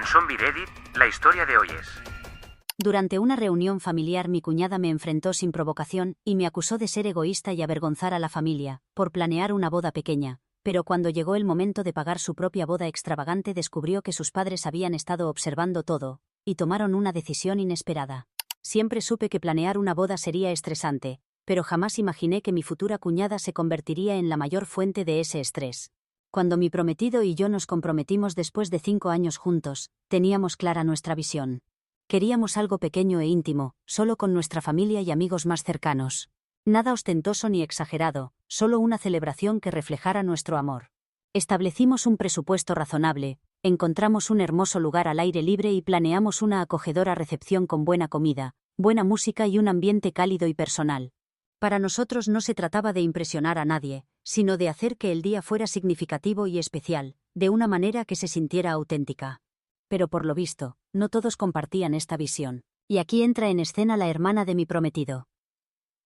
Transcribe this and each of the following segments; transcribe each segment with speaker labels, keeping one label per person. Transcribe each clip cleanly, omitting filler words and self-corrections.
Speaker 1: En Zombie Reddit, la historia de hoy es...
Speaker 2: Durante una reunión familiar mi cuñada me enfrentó sin provocación y me acusó de ser egoísta y avergonzar a la familia, por planear una boda pequeña, pero cuando llegó el momento de pagar su propia boda extravagante descubrió que sus padres habían estado observando todo, y tomaron una decisión inesperada. Siempre supe que planear una boda sería estresante, pero jamás imaginé que mi futura cuñada se convertiría en la mayor fuente de ese estrés. Cuando mi prometido y yo nos comprometimos después de 5 años juntos, teníamos clara nuestra visión. Queríamos algo pequeño e íntimo, solo con nuestra familia y amigos más cercanos. Nada ostentoso ni exagerado, solo una celebración que reflejara nuestro amor. Establecimos un presupuesto razonable, encontramos un hermoso lugar al aire libre y planeamos una acogedora recepción con buena comida, buena música y un ambiente cálido y personal. Para nosotros no se trataba de impresionar a nadie, sino de hacer que el día fuera significativo y especial, de una manera que se sintiera auténtica. Pero por lo visto, no todos compartían esta visión. Y aquí entra en escena la hermana de mi prometido.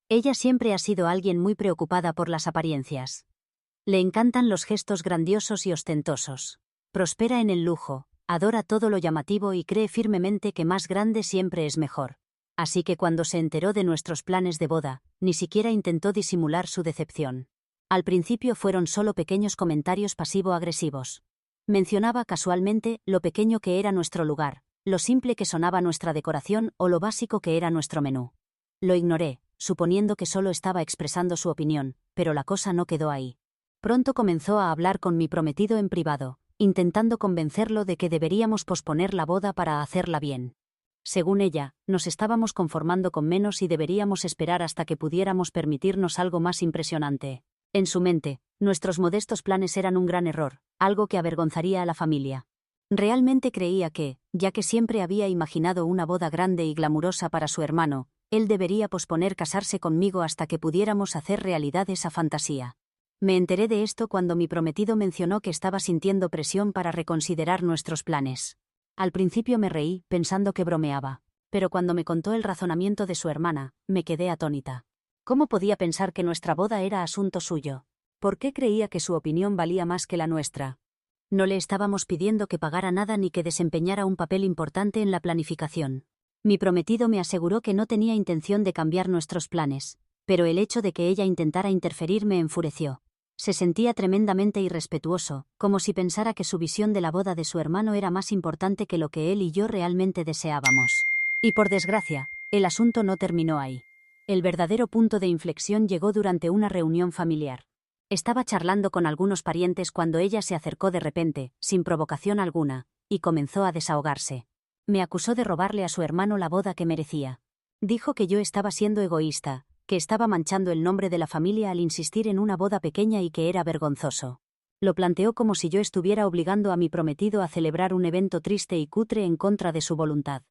Speaker 2: Ella siempre ha sido alguien muy preocupada por las apariencias. Le encantan los gestos grandiosos y ostentosos. Prospera en el lujo, adora todo lo llamativo y cree firmemente que más grande siempre es mejor. Así que cuando se enteró de nuestros planes de boda, ni siquiera intentó disimular su decepción. Al principio fueron solo pequeños comentarios pasivo-agresivos. Mencionaba casualmente lo pequeño que era nuestro lugar, lo simple que sonaba nuestra decoración o lo básico que era nuestro menú. Lo ignoré, suponiendo que solo estaba expresando su opinión, pero la cosa no quedó ahí. Pronto comenzó a hablar con mi prometido en privado, intentando convencerlo de que deberíamos posponer la boda para hacerla bien. Según ella, nos estábamos conformando con menos y deberíamos esperar hasta que pudiéramos permitirnos algo más impresionante. En su mente, nuestros modestos planes eran un gran error, algo que avergonzaría a la familia. Realmente creía que, ya que siempre había imaginado una boda grande y glamurosa para su hermano, él debería posponer casarse conmigo hasta que pudiéramos hacer realidad esa fantasía. Me enteré de esto cuando mi prometido mencionó que estaba sintiendo presión para reconsiderar nuestros planes. Al principio me reí, pensando que bromeaba, pero cuando me contó el razonamiento de su hermana, me quedé atónita. ¿Cómo podía pensar que nuestra boda era asunto suyo? ¿Por qué creía que su opinión valía más que la nuestra? No le estábamos pidiendo que pagara nada ni que desempeñara un papel importante en la planificación. Mi prometido me aseguró que no tenía intención de cambiar nuestros planes, pero el hecho de que ella intentara interferir me enfureció. Se sentía tremendamente irrespetuoso, como si pensara que su visión de la boda de su hermano era más importante que lo que él y yo realmente deseábamos. Y por desgracia, el asunto no terminó ahí. El verdadero punto de inflexión llegó durante una reunión familiar. Estaba charlando con algunos parientes cuando ella se acercó de repente, sin provocación alguna, y comenzó a desahogarse. Me acusó de robarle a su hermano la boda que merecía. Dijo que yo estaba siendo egoísta, que estaba manchando el nombre de la familia al insistir en una boda pequeña y que era vergonzoso. Lo planteó como si yo estuviera obligando a mi prometido a celebrar un evento triste y cutre en contra de su voluntad.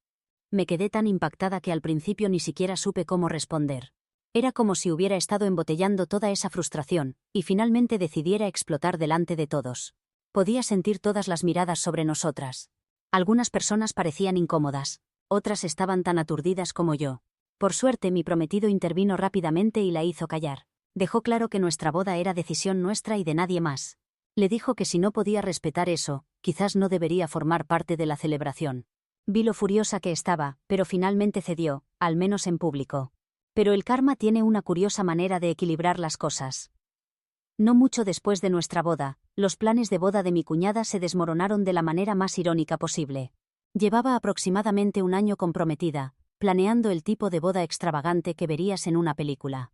Speaker 2: Me quedé tan impactada que al principio ni siquiera supe cómo responder. Era como si hubiera estado embotellando toda esa frustración, y finalmente decidiera explotar delante de todos. Podía sentir todas las miradas sobre nosotras. Algunas personas parecían incómodas, otras estaban tan aturdidas como yo. Por suerte mi prometido intervino rápidamente y la hizo callar. Dejó claro que nuestra boda era decisión nuestra y de nadie más. Le dijo que si no podía respetar eso, quizás no debería formar parte de la celebración. Vi lo furiosa que estaba, pero finalmente cedió, al menos en público. Pero el karma tiene una curiosa manera de equilibrar las cosas. No mucho después de nuestra boda, los planes de boda de mi cuñada se desmoronaron de la manera más irónica posible. Llevaba aproximadamente 1 año comprometida, planeando el tipo de boda extravagante que verías en una película.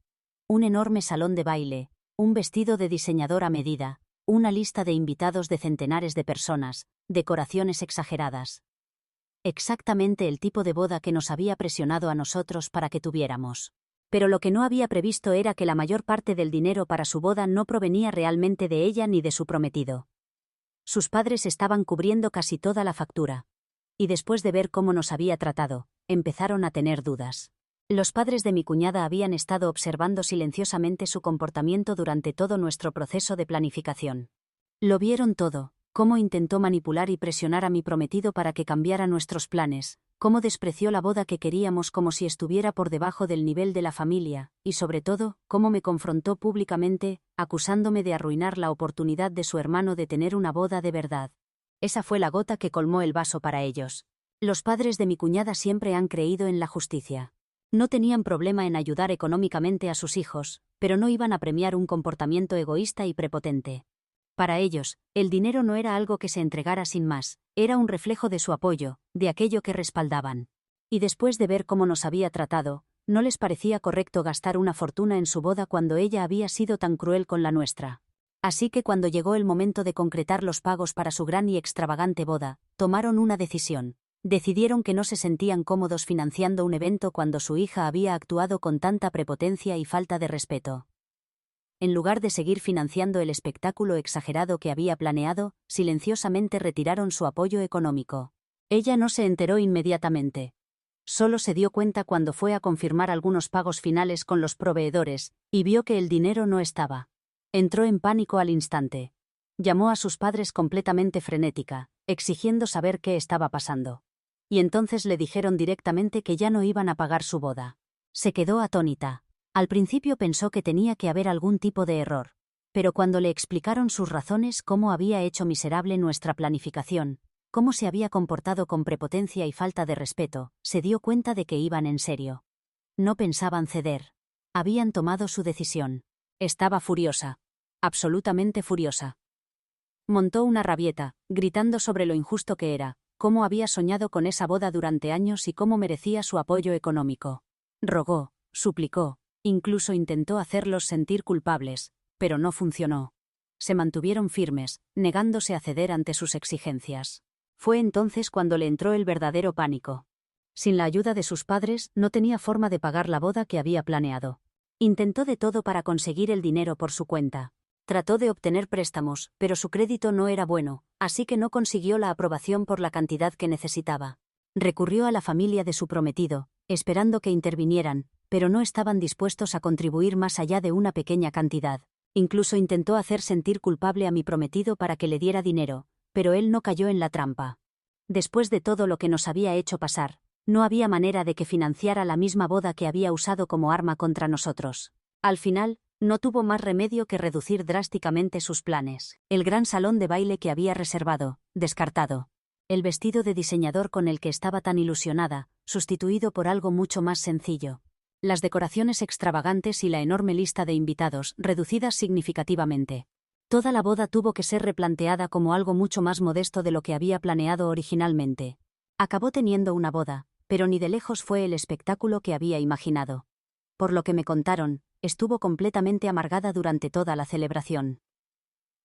Speaker 2: Un enorme salón de baile, un vestido de diseñador a medida, una lista de invitados de centenares de personas, decoraciones exageradas. Exactamente el tipo de boda que nos había presionado a nosotros para que tuviéramos. Pero lo que no había previsto era que la mayor parte del dinero para su boda no provenía realmente de ella ni de su prometido. Sus padres estaban cubriendo casi toda la factura. Y después de ver cómo nos había tratado, empezaron a tener dudas. Los padres de mi cuñada habían estado observando silenciosamente su comportamiento durante todo nuestro proceso de planificación. Lo vieron todo, cómo intentó manipular y presionar a mi prometido para que cambiara nuestros planes, cómo despreció la boda que queríamos como si estuviera por debajo del nivel de la familia, y sobre todo, cómo me confrontó públicamente, acusándome de arruinar la oportunidad de su hermano de tener una boda de verdad. Esa fue la gota que colmó el vaso para ellos. Los padres de mi cuñada siempre han creído en la justicia. No tenían problema en ayudar económicamente a sus hijos, pero no iban a premiar un comportamiento egoísta y prepotente. Para ellos, el dinero no era algo que se entregara sin más, era un reflejo de su apoyo, de aquello que respaldaban. Y después de ver cómo nos había tratado, no les parecía correcto gastar una fortuna en su boda cuando ella había sido tan cruel con la nuestra. Así que cuando llegó el momento de concretar los pagos para su gran y extravagante boda, tomaron una decisión. Decidieron que no se sentían cómodos financiando un evento cuando su hija había actuado con tanta prepotencia y falta de respeto. En lugar de seguir financiando el espectáculo exagerado que había planeado, silenciosamente retiraron su apoyo económico. Ella no se enteró inmediatamente. Solo se dio cuenta cuando fue a confirmar algunos pagos finales con los proveedores, y vio que el dinero no estaba. Entró en pánico al instante. Llamó a sus padres completamente frenética, exigiendo saber qué estaba pasando. Y entonces le dijeron directamente que ya no iban a pagar su boda. Se quedó atónita. Al principio pensó que tenía que haber algún tipo de error. Pero cuando le explicaron sus razones, cómo había hecho miserable nuestra planificación, cómo se había comportado con prepotencia y falta de respeto, se dio cuenta de que iban en serio. No pensaban ceder. Habían tomado su decisión. Estaba furiosa. Absolutamente furiosa. Montó una rabieta, gritando sobre lo injusto que era, cómo había soñado con esa boda durante años y cómo merecía su apoyo económico. Rogó, suplicó, incluso intentó hacerlos sentir culpables, pero no funcionó. Se mantuvieron firmes, negándose a ceder ante sus exigencias. Fue entonces cuando le entró el verdadero pánico. Sin la ayuda de sus padres, no tenía forma de pagar la boda que había planeado. Intentó de todo para conseguir el dinero por su cuenta. Trató de obtener préstamos, pero su crédito no era bueno, así que no consiguió la aprobación por la cantidad que necesitaba. Recurrió a la familia de su prometido, esperando que intervinieran, pero no estaban dispuestos a contribuir más allá de una pequeña cantidad. Incluso intentó hacer sentir culpable a mi prometido para que le diera dinero, pero él no cayó en la trampa. Después de todo lo que nos había hecho pasar, no había manera de que financiara la misma boda que había usado como arma contra nosotros. Al final, no tuvo más remedio que reducir drásticamente sus planes. El gran salón de baile que había reservado, descartado. El vestido de diseñador con el que estaba tan ilusionada, sustituido por algo mucho más sencillo. Las decoraciones extravagantes y la enorme lista de invitados, reducidas significativamente. Toda la boda tuvo que ser replanteada como algo mucho más modesto de lo que había planeado originalmente. Acabó teniendo una boda, pero ni de lejos fue el espectáculo que había imaginado. Por lo que me contaron, estuvo completamente amargada durante toda la celebración.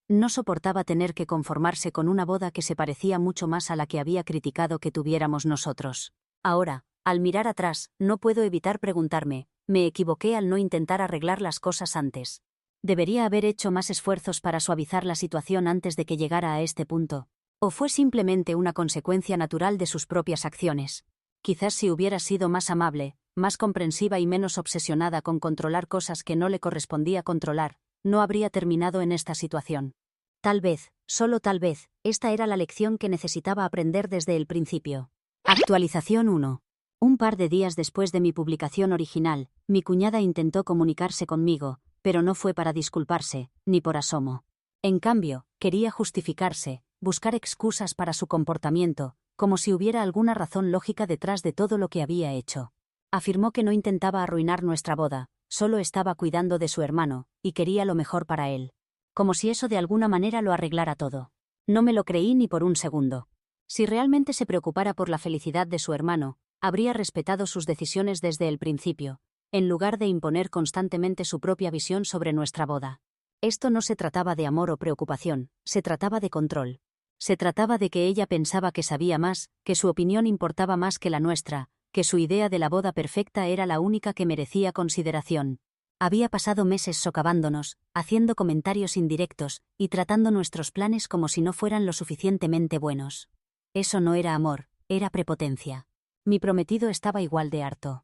Speaker 2: No soportaba tener que conformarse con una boda que se parecía mucho más a la que había criticado que tuviéramos nosotros. Ahora, al mirar atrás, no puedo evitar preguntarme, ¿me equivoqué al no intentar arreglar las cosas antes? ¿Debería haber hecho más esfuerzos para suavizar la situación antes de que llegara a este punto? ¿O fue simplemente una consecuencia natural de sus propias acciones? Quizás si hubiera sido más amable, más comprensiva y menos obsesionada con controlar cosas que no le correspondía controlar, no habría terminado en esta situación. Tal vez, solo tal vez, esta era la lección que necesitaba aprender desde el principio. Actualización 1. Un par de días después de mi publicación original, mi cuñada intentó comunicarse conmigo, pero no fue para disculparse, ni por asomo. En cambio, quería justificarse, buscar excusas para su comportamiento, como si hubiera alguna razón lógica detrás de todo lo que había hecho. Afirmó que no intentaba arruinar nuestra boda, solo estaba cuidando de su hermano, y quería lo mejor para él. Como si eso de alguna manera lo arreglara todo. No me lo creí ni por un segundo. Si realmente se preocupara por la felicidad de su hermano, habría respetado sus decisiones desde el principio, en lugar de imponer constantemente su propia visión sobre nuestra boda. Esto no se trataba de amor o preocupación, se trataba de control. Se trataba de que ella pensaba que sabía más, que su opinión importaba más que la nuestra, que su idea de la boda perfecta era la única que merecía consideración. Había pasado meses socavándonos, haciendo comentarios indirectos, y tratando nuestros planes como si no fueran lo suficientemente buenos. Eso no era amor, era prepotencia. Mi prometido estaba igual de harto.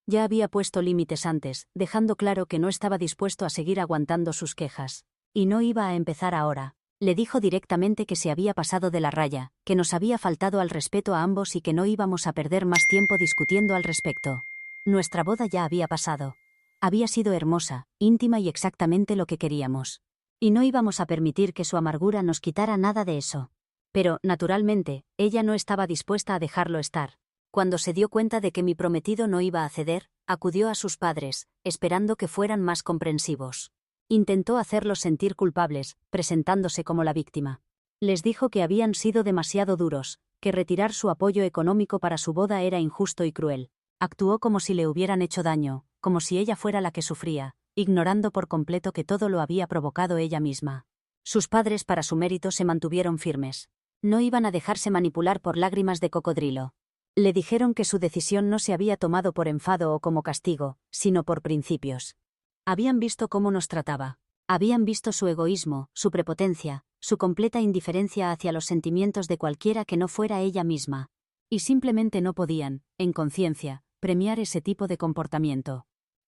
Speaker 2: Ya había puesto límites antes, dejando claro que no estaba dispuesto a seguir aguantando sus quejas. Y no iba a empezar ahora. Le dijo directamente que se había pasado de la raya, que nos había faltado al respeto a ambos y que no íbamos a perder más tiempo discutiendo al respecto. Nuestra boda ya había pasado. Había sido hermosa, íntima y exactamente lo que queríamos. Y no íbamos a permitir que su amargura nos quitara nada de eso. Pero, naturalmente, ella no estaba dispuesta a dejarlo estar. Cuando se dio cuenta de que mi prometido no iba a ceder, acudió a sus padres, esperando que fueran más comprensivos. Intentó hacerlos sentir culpables, presentándose como la víctima. Les dijo que habían sido demasiado duros, que retirar su apoyo económico para su boda era injusto y cruel. Actuó como si le hubieran hecho daño, como si ella fuera la que sufría, ignorando por completo que todo lo había provocado ella misma. Sus padres, para su mérito, se mantuvieron firmes. No iban a dejarse manipular por lágrimas de cocodrilo. Le dijeron que su decisión no se había tomado por enfado o como castigo, sino por principios. Habían visto cómo nos trataba. Habían visto su egoísmo, su prepotencia, su completa indiferencia hacia los sentimientos de cualquiera que no fuera ella misma. Y simplemente no podían, en conciencia, premiar ese tipo de comportamiento.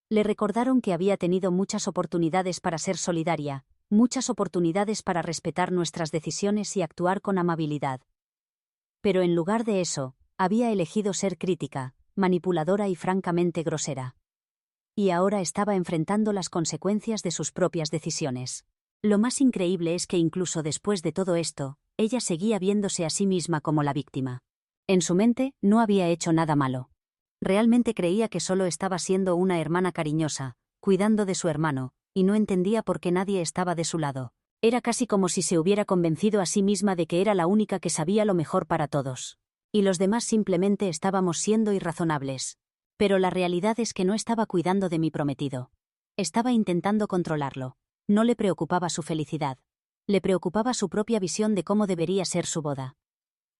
Speaker 2: Le recordaron que había tenido muchas oportunidades para ser solidaria, muchas oportunidades para respetar nuestras decisiones y actuar con amabilidad. Pero en lugar de eso, había elegido ser crítica, manipuladora y francamente grosera. Y ahora estaba enfrentando las consecuencias de sus propias decisiones. Lo más increíble es que incluso después de todo esto, ella seguía viéndose a sí misma como la víctima. En su mente, no había hecho nada malo. Realmente creía que solo estaba siendo una hermana cariñosa, cuidando de su hermano, y no entendía por qué nadie estaba de su lado. Era casi como si se hubiera convencido a sí misma de que era la única que sabía lo mejor para todos. Y los demás simplemente estábamos siendo irrazonables. Pero la realidad es que no estaba cuidando de mi prometido. Estaba intentando controlarlo. No le preocupaba su felicidad. Le preocupaba su propia visión de cómo debería ser su boda.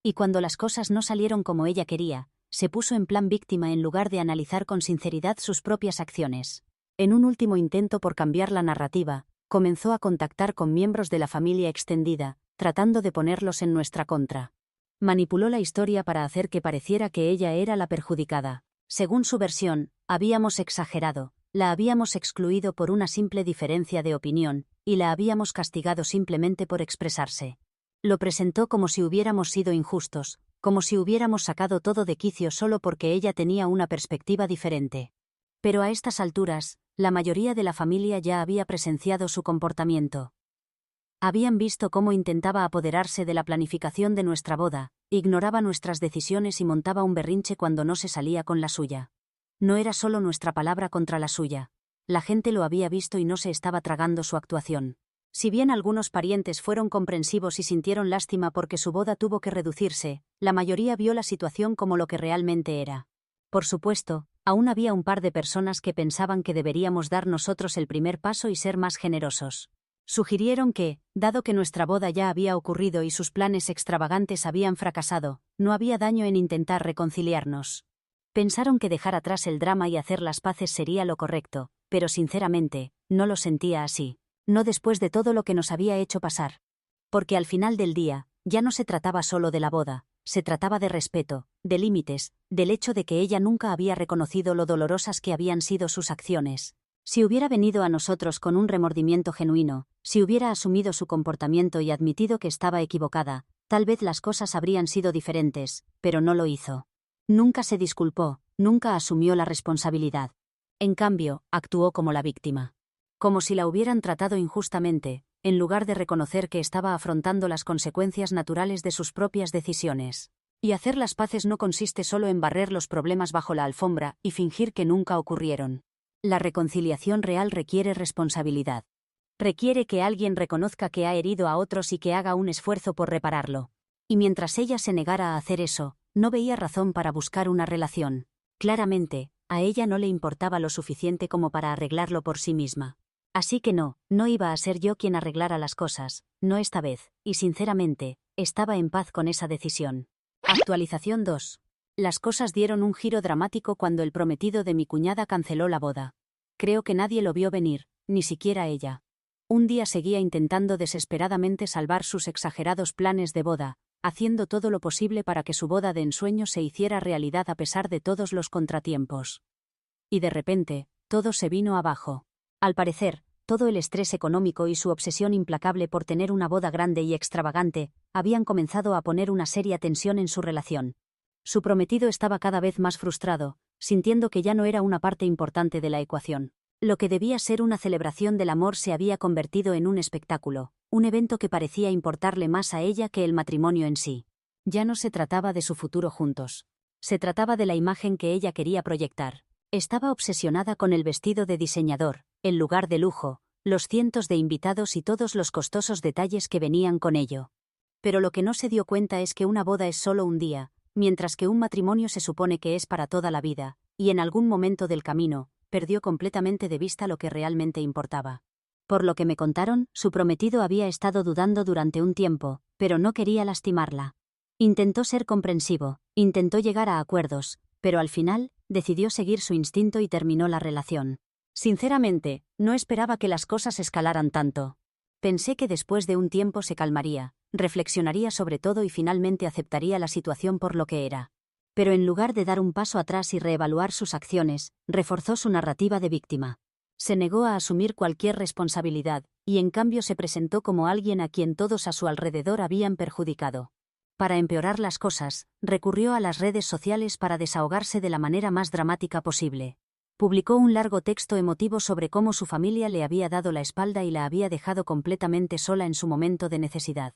Speaker 2: Y cuando las cosas no salieron como ella quería, se puso en plan víctima en lugar de analizar con sinceridad sus propias acciones. En un último intento por cambiar la narrativa, comenzó a contactar con miembros de la familia extendida, tratando de ponerlos en nuestra contra. Manipuló la historia para hacer que pareciera que ella era la perjudicada. Según su versión, habíamos exagerado, la habíamos excluido por una simple diferencia de opinión, y la habíamos castigado simplemente por expresarse. Lo presentó como si hubiéramos sido injustos, como si hubiéramos sacado todo de quicio solo porque ella tenía una perspectiva diferente. Pero a estas alturas, la mayoría de la familia ya había presenciado su comportamiento. Habían visto cómo intentaba apoderarse de la planificación de nuestra boda, ignoraba nuestras decisiones y montaba un berrinche cuando no se salía con la suya. No era solo nuestra palabra contra la suya. La gente lo había visto y no se estaba tragando su actuación. Si bien algunos parientes fueron comprensivos y sintieron lástima porque su boda tuvo que reducirse, la mayoría vio la situación como lo que realmente era. Por supuesto, aún había un par de personas que pensaban que deberíamos dar nosotros el primer paso y ser más generosos. Sugirieron que, dado que nuestra boda ya había ocurrido y sus planes extravagantes habían fracasado, no había daño en intentar reconciliarnos. Pensaron que dejar atrás el drama y hacer las paces sería lo correcto, pero sinceramente, no lo sentía así. No después de todo lo que nos había hecho pasar. Porque al final del día, ya no se trataba solo de la boda, se trataba de respeto, de límites, del hecho de que ella nunca había reconocido lo dolorosas que habían sido sus acciones. Si hubiera venido a nosotros con un remordimiento genuino, si hubiera asumido su comportamiento y admitido que estaba equivocada, tal vez las cosas habrían sido diferentes, pero no lo hizo. Nunca se disculpó, nunca asumió la responsabilidad. En cambio, actuó como la víctima. Como si la hubieran tratado injustamente, en lugar de reconocer que estaba afrontando las consecuencias naturales de sus propias decisiones. Y hacer las paces no consiste solo en barrer los problemas bajo la alfombra y fingir que nunca ocurrieron. La reconciliación real requiere responsabilidad. Requiere que alguien reconozca que ha herido a otros y que haga un esfuerzo por repararlo. Y mientras ella se negara a hacer eso, no veía razón para buscar una relación. Claramente, a ella no le importaba lo suficiente como para arreglarlo por sí misma. Así que no iba a ser yo quien arreglara las cosas, no esta vez, y sinceramente, estaba en paz con esa decisión. Actualización 2. Las cosas dieron un giro dramático cuando el prometido de mi cuñada canceló la boda. Creo que nadie lo vio venir, ni siquiera ella. Un día seguía intentando desesperadamente salvar sus exagerados planes de boda, haciendo todo lo posible para que su boda de ensueño se hiciera realidad a pesar de todos los contratiempos. Y de repente, todo se vino abajo. Al parecer, todo el estrés económico y su obsesión implacable por tener una boda grande y extravagante, habían comenzado a poner una seria tensión en su relación. Su prometido estaba cada vez más frustrado, sintiendo que ya no era una parte importante de la ecuación. Lo que debía ser una celebración del amor se había convertido en un espectáculo, un evento que parecía importarle más a ella que el matrimonio en sí. Ya no se trataba de su futuro juntos. Se trataba de la imagen que ella quería proyectar. Estaba obsesionada con el vestido de diseñador, el lugar de lujo, los cientos de invitados y todos los costosos detalles que venían con ello. Pero lo que no se dio cuenta es que una boda es solo un día, mientras que un matrimonio se supone que es para toda la vida, y en algún momento del camino, perdió completamente de vista lo que realmente importaba. Por lo que me contaron, su prometido había estado dudando durante un tiempo, pero no quería lastimarla. Intentó ser comprensivo, intentó llegar a acuerdos, pero al final, decidió seguir su instinto y terminó la relación. Sinceramente, no esperaba que las cosas escalaran tanto. Pensé que después de un tiempo se calmaría, reflexionaría sobre todo y finalmente aceptaría la situación por lo que era. Pero en lugar de dar un paso atrás y reevaluar sus acciones, reforzó su narrativa de víctima. Se negó a asumir cualquier responsabilidad, y en cambio se presentó como alguien a quien todos a su alrededor habían perjudicado. Para empeorar las cosas, recurrió a las redes sociales para desahogarse de la manera más dramática posible. Publicó un largo texto emotivo sobre cómo su familia le había dado la espalda y la había dejado completamente sola en su momento de necesidad.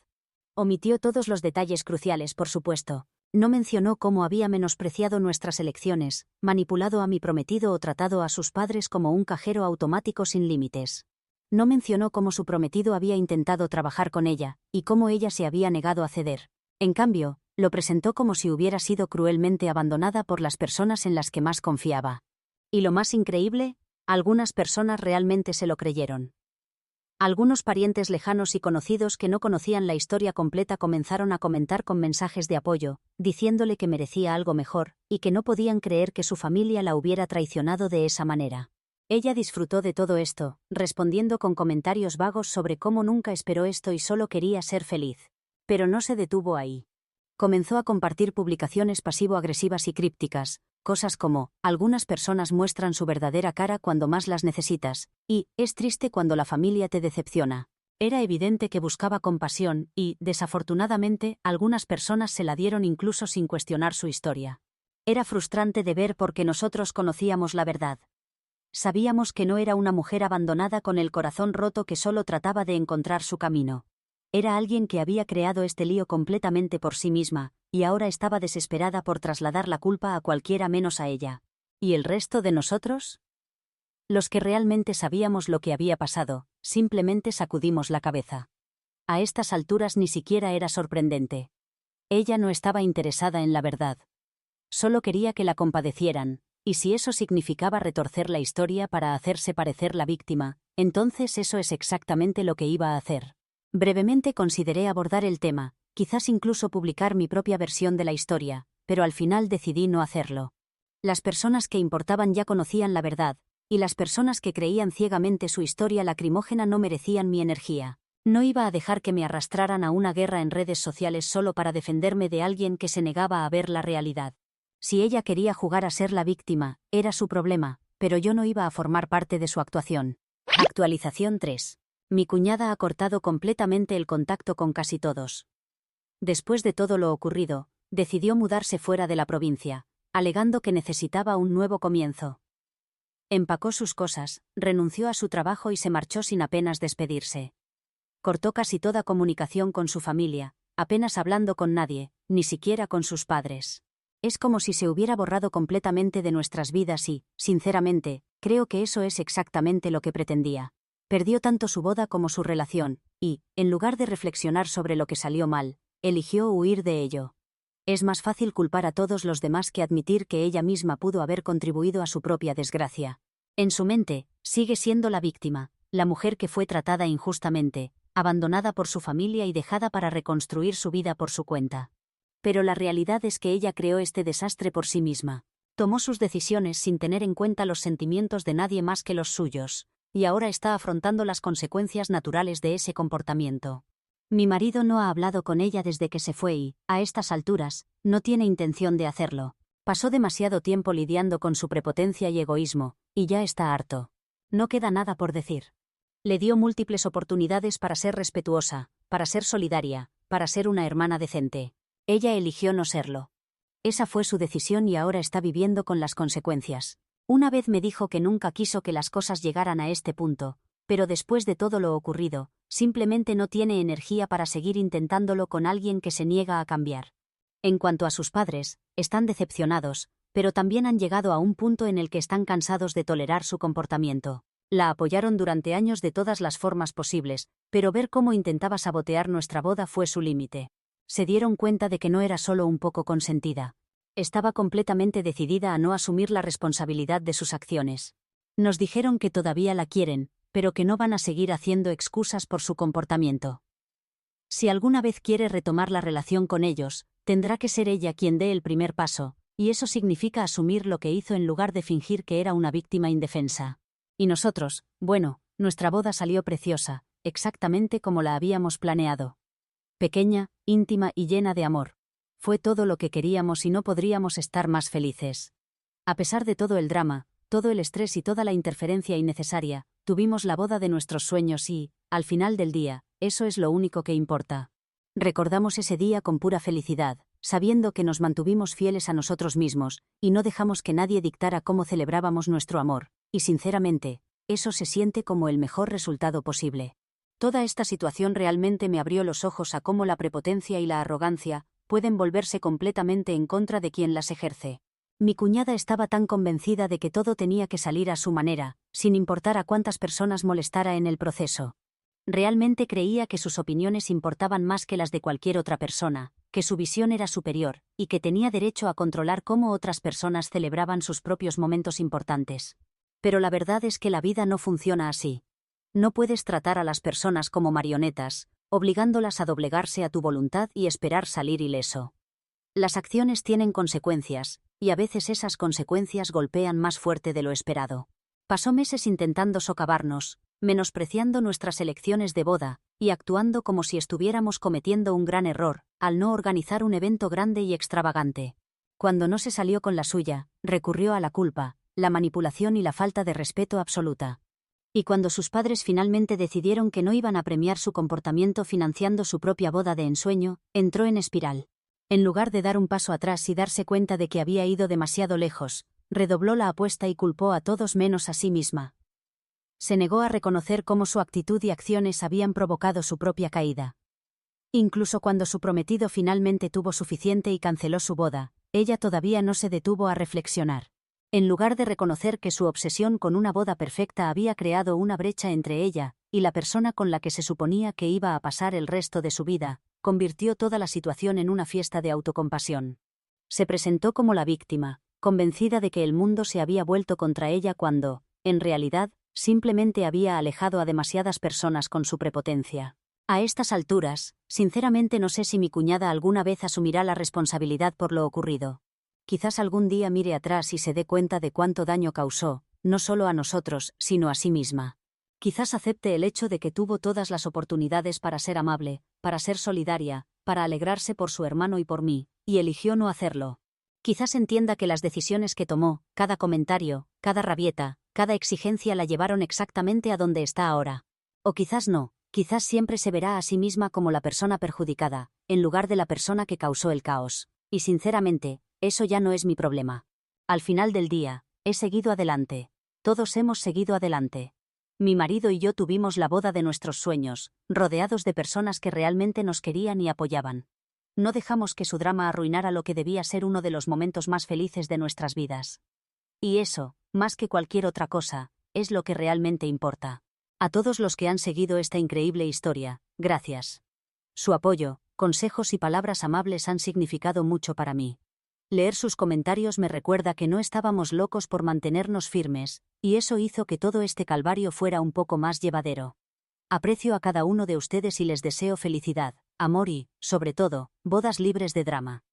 Speaker 2: Omitió todos los detalles cruciales, por supuesto. No mencionó cómo había menospreciado nuestras elecciones, manipulado a mi prometido o tratado a sus padres como un cajero automático sin límites. No mencionó cómo su prometido había intentado trabajar con ella, y cómo ella se había negado a ceder. En cambio, lo presentó como si hubiera sido cruelmente abandonada por las personas en las que más confiaba. Y lo más increíble, algunas personas realmente se lo creyeron. Algunos parientes lejanos y conocidos que no conocían la historia completa comenzaron a comentar con mensajes de apoyo, diciéndole que merecía algo mejor, y que no podían creer que su familia la hubiera traicionado de esa manera. Ella disfrutó de todo esto, respondiendo con comentarios vagos sobre cómo nunca esperó esto y solo quería ser feliz. Pero no se detuvo ahí. Comenzó a compartir publicaciones pasivo-agresivas y crípticas, cosas como, algunas personas muestran su verdadera cara cuando más las necesitas, y, es triste cuando la familia te decepciona. Era evidente que buscaba compasión y, desafortunadamente, algunas personas se la dieron incluso sin cuestionar su historia. Era frustrante de ver porque nosotros conocíamos la verdad. Sabíamos que no era una mujer abandonada con el corazón roto que solo trataba de encontrar su camino. Era alguien que había creado este lío completamente por sí misma, y ahora estaba desesperada por trasladar la culpa a cualquiera menos a ella. ¿Y el resto de nosotros? Los que realmente sabíamos lo que había pasado, simplemente sacudimos la cabeza. A estas alturas ni siquiera era sorprendente. Ella no estaba interesada en la verdad. Solo quería que la compadecieran, y si eso significaba retorcer la historia para hacerse parecer la víctima, entonces eso es exactamente lo que iba a hacer. Brevemente consideré abordar el tema, quizás incluso publicar mi propia versión de la historia, pero al final decidí no hacerlo. Las personas que importaban ya conocían la verdad, y las personas que creían ciegamente su historia lacrimógena no merecían mi energía. No iba a dejar que me arrastraran a una guerra en redes sociales solo para defenderme de alguien que se negaba a ver la realidad. Si ella quería jugar a ser la víctima, era su problema, pero yo no iba a formar parte de su actuación. Actualización 3. Mi cuñada ha cortado completamente el contacto con casi todos. Después de todo lo ocurrido, decidió mudarse fuera de la provincia, alegando que necesitaba un nuevo comienzo. Empacó sus cosas, renunció a su trabajo y se marchó sin apenas despedirse. Cortó casi toda comunicación con su familia, apenas hablando con nadie, ni siquiera con sus padres. Es como si se hubiera borrado completamente de nuestras vidas y, sinceramente, creo que eso es exactamente lo que pretendía. Perdió tanto su boda como su relación, y, en lugar de reflexionar sobre lo que salió mal, eligió huir de ello. Es más fácil culpar a todos los demás que admitir que ella misma pudo haber contribuido a su propia desgracia. En su mente, sigue siendo la víctima, la mujer que fue tratada injustamente, abandonada por su familia y dejada para reconstruir su vida por su cuenta. Pero la realidad es que ella creó este desastre por sí misma. Tomó sus decisiones sin tener en cuenta los sentimientos de nadie más que los suyos, y ahora está afrontando las consecuencias naturales de ese comportamiento. Mi marido no ha hablado con ella desde que se fue y, a estas alturas, no tiene intención de hacerlo. Pasó demasiado tiempo lidiando con su prepotencia y egoísmo, y ya está harto. No queda nada por decir. Le dio múltiples oportunidades para ser respetuosa, para ser solidaria, para ser una hermana decente. Ella eligió no serlo. Esa fue su decisión y ahora está viviendo con las consecuencias. Una vez me dijo que nunca quiso que las cosas llegaran a este punto, pero después de todo lo ocurrido, simplemente no tiene energía para seguir intentándolo con alguien que se niega a cambiar. En cuanto a sus padres, están decepcionados, pero también han llegado a un punto en el que están cansados de tolerar su comportamiento. La apoyaron durante años de todas las formas posibles, pero ver cómo intentaba sabotear nuestra boda fue su límite. Se dieron cuenta de que no era solo un poco consentida. Estaba completamente decidida a no asumir la responsabilidad de sus acciones. Nos dijeron que todavía la quieren, pero que no van a seguir haciendo excusas por su comportamiento. Si alguna vez quiere retomar la relación con ellos, tendrá que ser ella quien dé el primer paso, y eso significa asumir lo que hizo en lugar de fingir que era una víctima indefensa. Y nosotros, bueno, nuestra boda salió preciosa, exactamente como la habíamos planeado. Pequeña, íntima y llena de amor. Fue todo lo que queríamos y no podríamos estar más felices. A pesar de todo el drama, todo el estrés y toda la interferencia innecesaria, tuvimos la boda de nuestros sueños y, al final del día, eso es lo único que importa. Recordamos ese día con pura felicidad, sabiendo que nos mantuvimos fieles a nosotros mismos, y no dejamos que nadie dictara cómo celebrábamos nuestro amor, y sinceramente, eso se siente como el mejor resultado posible. Toda esta situación realmente me abrió los ojos a cómo la prepotencia y la arrogancia pueden volverse completamente en contra de quien las ejerce. Mi cuñada estaba tan convencida de que todo tenía que salir a su manera, sin importar a cuántas personas molestara en el proceso. Realmente creía que sus opiniones importaban más que las de cualquier otra persona, que su visión era superior, y que tenía derecho a controlar cómo otras personas celebraban sus propios momentos importantes. Pero la verdad es que la vida no funciona así. No puedes tratar a las personas como marionetas, obligándolas a doblegarse a tu voluntad y esperar salir ileso. Las acciones tienen consecuencias, y a veces esas consecuencias golpean más fuerte de lo esperado. Pasó meses intentando socavarnos, menospreciando nuestras elecciones de boda, y actuando como si estuviéramos cometiendo un gran error, al no organizar un evento grande y extravagante. Cuando no se salió con la suya, recurrió a la culpa, la manipulación y la falta de respeto absoluta. Y cuando sus padres finalmente decidieron que no iban a premiar su comportamiento financiando su propia boda de ensueño, entró en espiral. En lugar de dar un paso atrás y darse cuenta de que había ido demasiado lejos, redobló la apuesta y culpó a todos menos a sí misma. Se negó a reconocer cómo su actitud y acciones habían provocado su propia caída. Incluso cuando su prometido finalmente tuvo suficiente y canceló su boda, ella todavía no se detuvo a reflexionar. En lugar de reconocer que su obsesión con una boda perfecta había creado una brecha entre ella y la persona con la que se suponía que iba a pasar el resto de su vida, convirtió toda la situación en una fiesta de autocompasión. Se presentó como la víctima, convencida de que el mundo se había vuelto contra ella cuando, en realidad, simplemente había alejado a demasiadas personas con su prepotencia. A estas alturas, sinceramente no sé si mi cuñada alguna vez asumirá la responsabilidad por lo ocurrido. Quizás algún día mire atrás y se dé cuenta de cuánto daño causó, no solo a nosotros, sino a sí misma. Quizás acepte el hecho de que tuvo todas las oportunidades para ser amable, para ser solidaria, para alegrarse por su hermano y por mí, y eligió no hacerlo. Quizás entienda que las decisiones que tomó, cada comentario, cada rabieta, cada exigencia la llevaron exactamente a donde está ahora. O quizás no, quizás siempre se verá a sí misma como la persona perjudicada, en lugar de la persona que causó el caos. Y sinceramente, eso ya no es mi problema. Al final del día, he seguido adelante. Todos hemos seguido adelante. Mi marido y yo tuvimos la boda de nuestros sueños, rodeados de personas que realmente nos querían y apoyaban. No dejamos que su drama arruinara lo que debía ser uno de los momentos más felices de nuestras vidas. Y eso, más que cualquier otra cosa, es lo que realmente importa. A todos los que han seguido esta increíble historia, gracias. Su apoyo, consejos y palabras amables han significado mucho para mí. Leer sus comentarios me recuerda que no estábamos locos por mantenernos firmes, y eso hizo que todo este calvario fuera un poco más llevadero. Aprecio a cada uno de ustedes y les deseo felicidad, amor y, sobre todo, bodas libres de drama.